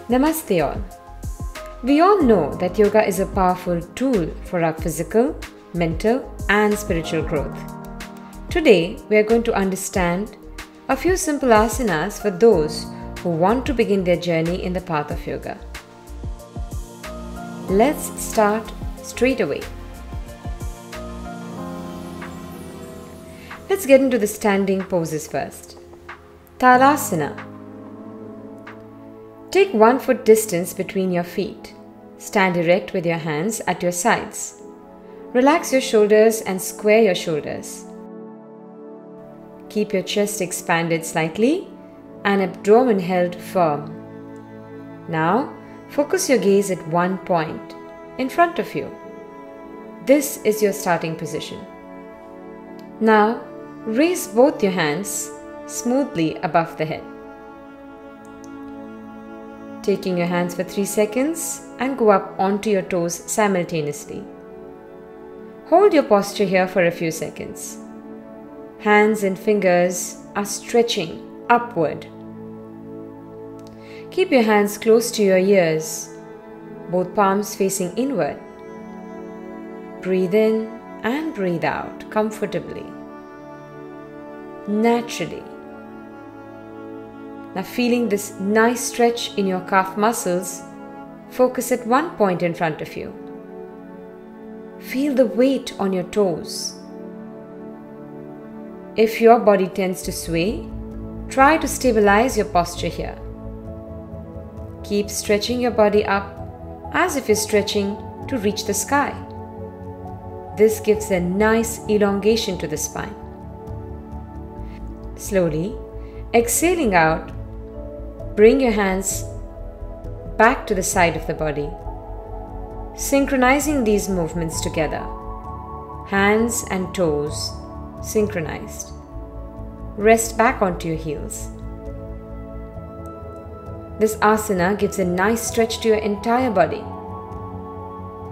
Namaste all. We all know that yoga is a powerful tool for our physical, mental and spiritual growth. Today we are going to understand a few simple asanas for those who want to begin their journey in the path of yoga. Let's start straight away. Let's get into the standing poses first. Talasana. Take 1 foot distance between your feet. Stand erect with your hands at your sides. Relax your shoulders and square your shoulders. Keep your chest expanded slightly and abdomen held firm. Now, focus your gaze at one point in front of you. This is your starting position. Now, raise both your hands smoothly above the head. Taking your hands for 3 seconds and go up onto your toes simultaneously. Hold your posture here for a few seconds. Hands and fingers are stretching upward. Keep your hands close to your ears, both palms facing inward. Breathe in and breathe out comfortably, naturally. Now, feeling this nice stretch in your calf muscles, focus at one point in front of you. Feel the weight on your toes. If your body tends to sway, try to stabilize your posture here. Keep stretching your body up as if you're stretching to reach the sky. This gives a nice elongation to the spine. Slowly, exhaling out, bring your hands back to the side of the body, synchronizing these movements together. Hands and toes synchronized. Rest back onto your heels. This asana gives a nice stretch to your entire body.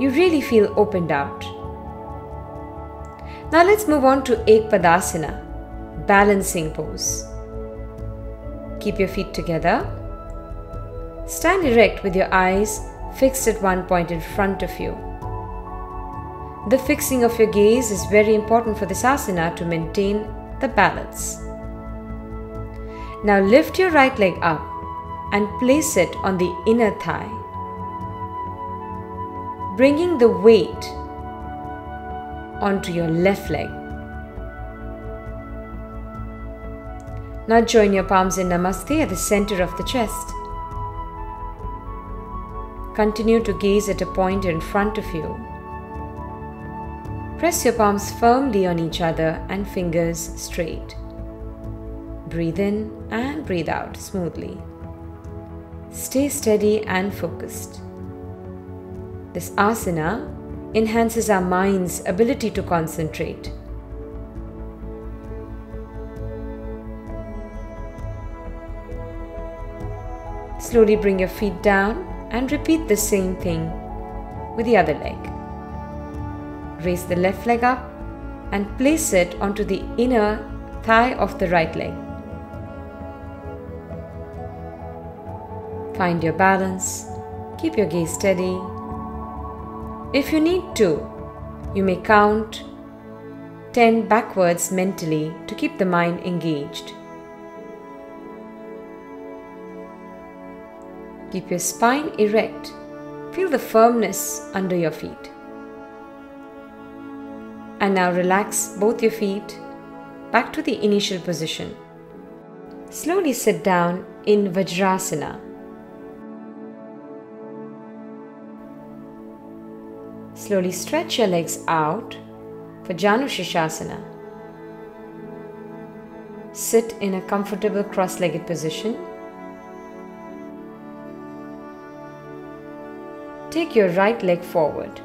You really feel opened out. Now let's move on to Padasana, balancing pose. Keep your feet together. Stand erect with your eyes fixed at one point in front of you. The fixing of your gaze is very important for this asana to maintain the balance. Now lift your right leg up and place it on the inner thigh, bringing the weight onto your left leg. Now join your palms in Namaste at the center of the chest. Continue to gaze at a point in front of you. Press your palms firmly on each other and fingers straight. Breathe in and breathe out smoothly. Stay steady and focused. This asana enhances our mind's ability to concentrate. Slowly bring your feet down and repeat the same thing with the other leg. Raise the left leg up and place it onto the inner thigh of the right leg. Find your balance. Keep your gaze steady. If you need to, you may count 10 backwards mentally to keep the mind engaged. Keep your spine erect. Feel the firmness under your feet. And now relax both your feet back to the initial position. Slowly sit down in Vajrasana. Slowly stretch your legs out for Janushirshasana. Sit in a comfortable cross-legged position. Take your right leg forward,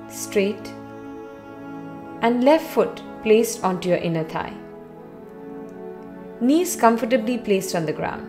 straight, and left foot placed onto your inner thigh. Knees comfortably placed on the ground.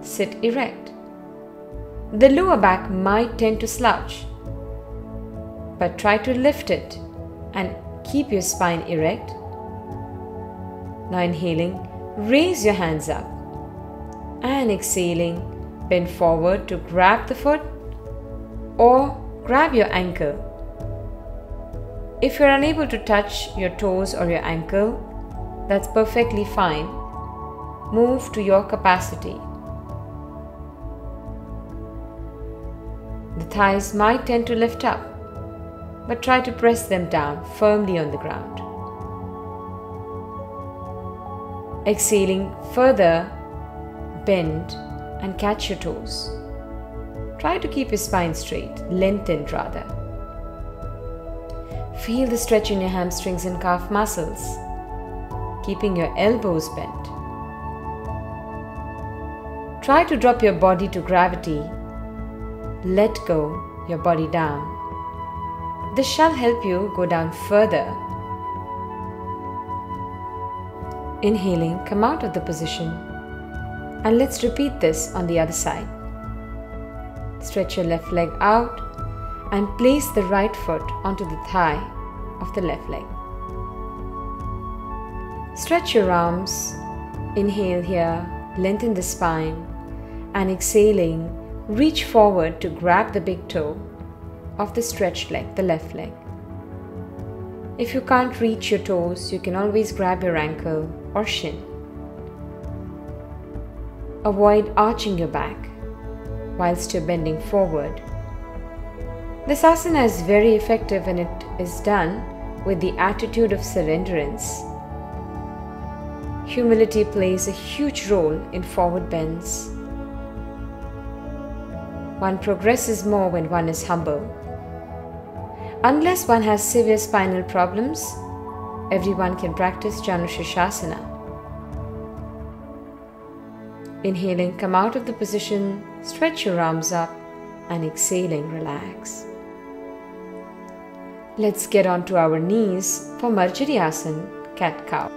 Sit erect. The lower back might tend to slouch, but try to lift it and keep your spine erect. Now inhaling, raise your hands up And exhaling, bend forward to grab the foot or grab your ankle. If you're unable to touch your toes or your ankle, that's perfectly fine. Move to your capacity. The thighs might tend to lift up, but try to press them down firmly on the ground. Exhaling further, bend and catch your toes. Try to keep your spine straight, lengthened rather. Feel the stretch in your hamstrings and calf muscles, keeping your elbows bent. Try to drop your body to gravity. Let go your body down. This shall help you go down further. Inhaling, come out of the position. And let's repeat this on the other side. Stretch your left leg out and place the right foot onto the thigh of the left leg. Stretch your arms. Inhale here, lengthen the spine, and exhaling, reach forward to grab the big toe of the stretched leg, the left leg. If you can't reach your toes, you can always grab your ankle or shin. Avoid arching your back whilst you're bending forward. This asana is very effective when it is done with the attitude of surrenderance. Humility plays a huge role in forward bends. One progresses more when one is humble. Unless one has severe spinal problems, everyone can practice Shavasana. Inhaling, come out of the position, stretch your arms up, and exhaling, relax. Let's get onto our knees for Asana, cat-cow.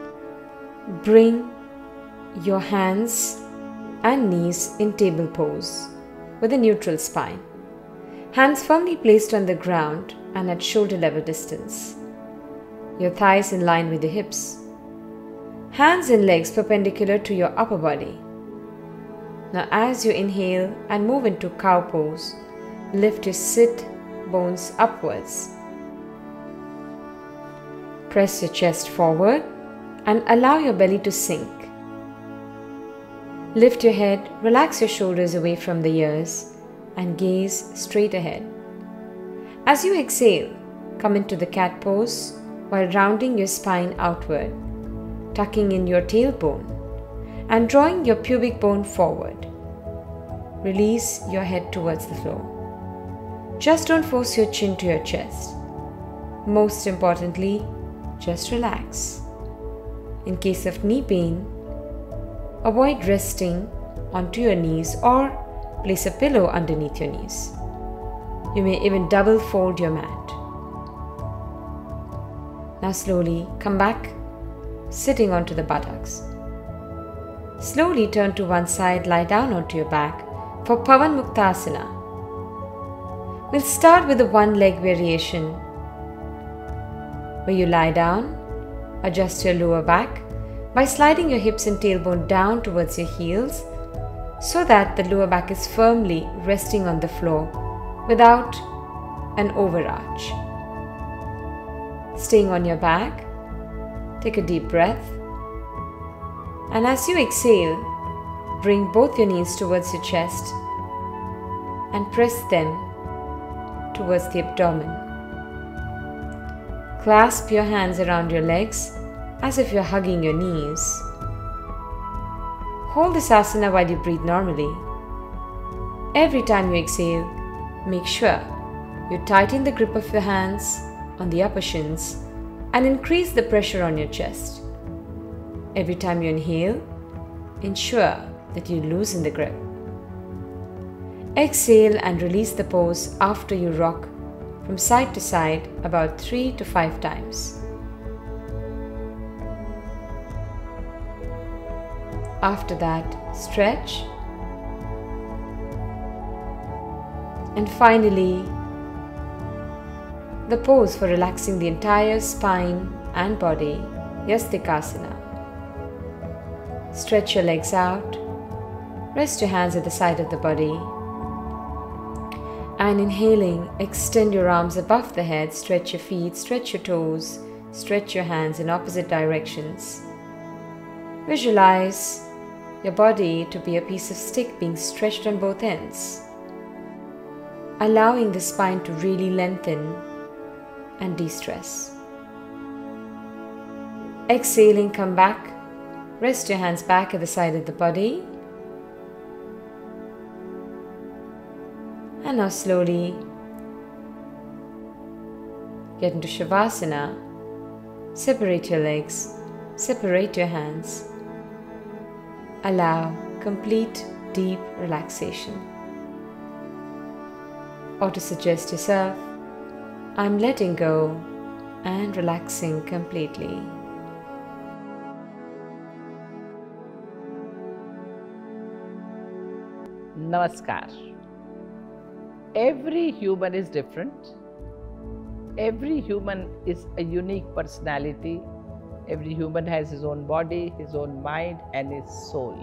Bring your hands and knees in table pose with a neutral spine. Hands firmly placed on the ground and at shoulder level distance. Your thighs in line with the hips. Hands and legs perpendicular to your upper body. Now as you inhale and move into cow pose, lift your sit bones upwards. Press your chest forward and allow your belly to sink. Lift your head, relax your shoulders away from the ears and gaze straight ahead. As you exhale, come into the cat pose while rounding your spine outward, tucking in your tailbone and drawing your pubic bone forward. Release your head towards the floor. Just don't force your chin to your chest. Most importantly, just relax. In case of knee pain, avoid resting onto your knees or place a pillow underneath your knees. You may even double fold your mat. Now slowly come back, sitting onto the buttocks. Slowly turn to one side, lie down onto your back for Pavan Muktasana. We'll start with the one leg variation, where you lie down, adjust your lower back by sliding your hips and tailbone down towards your heels so that the lower back is firmly resting on the floor without an overarch. Staying on your back, take a deep breath, and as you exhale, bring both your knees towards your chest and press them towards the abdomen. Clasp your hands around your legs as if you're hugging your knees. Hold this asana while you breathe normally. Every time you exhale, make sure you tighten the grip of your hands on the upper shins and increase the pressure on your chest. Every time you inhale, ensure that you loosen the grip. Exhale and release the pose after you rock from side to side about 3 to 5 times. After that, stretch. And finally, the pose for relaxing the entire spine and body, Yasdekasana. Stretch your legs out, Rest your hands at the side of the body. And inhaling, extend your arms above the head, stretch your feet, stretch your toes, stretch your hands in opposite directions. Visualize your body to be a piece of stick being stretched on both ends, allowing the spine to really lengthen and de-stress. Exhaling, come back. Rest your hands back at the side of the body. And now slowly get into Shavasana. Separate your legs, separate your hands. Allow complete deep relaxation. Or to suggest yourself, I'm letting go and relaxing completely. Namaskar. Every human is different. Every human is a unique personality. Every human has his own body, his own mind, and his soul.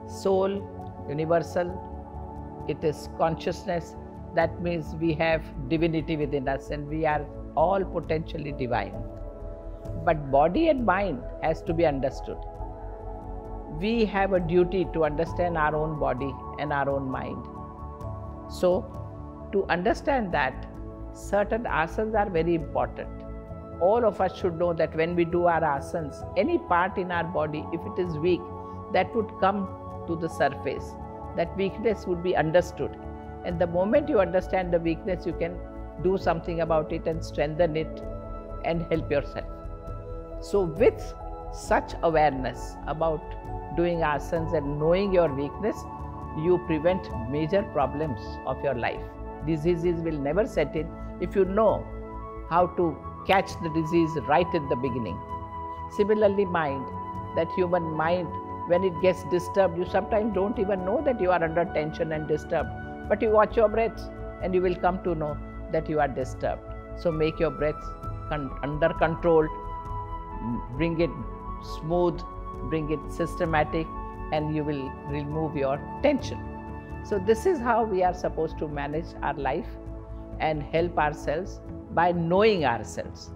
Soul, universal. It is consciousness. That means we have divinity within us and we are all potentially divine. But body and mind has to be understood. We have a duty to understand our own body and our own mind. So, to understand that, certain asanas are very important. All of us should know that when we do our asanas, any part in our body, if it is weak, that would come to the surface. That weakness would be understood. And the moment you understand the weakness, you can do something about it and strengthen it and help yourself. So with such awareness about doing asanas and knowing your weakness, you prevent major problems of your life. Diseases will never set in if you know how to catch the disease right in the beginning. Similarly, mind, that human mind, when it gets disturbed, you sometimes don't even know that you are under tension and disturbed. But you watch your breath and you will come to know that you are disturbed. So make your breath under control, bring it smooth, bring it systematic, and you will remove your tension. So this is how we are supposed to manage our life and help ourselves by knowing ourselves.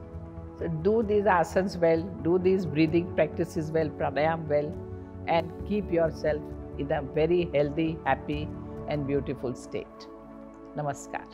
So do these asanas well, do these breathing practices well, pranayam well, and keep yourself in a very healthy, happy and beautiful state. Namaskar.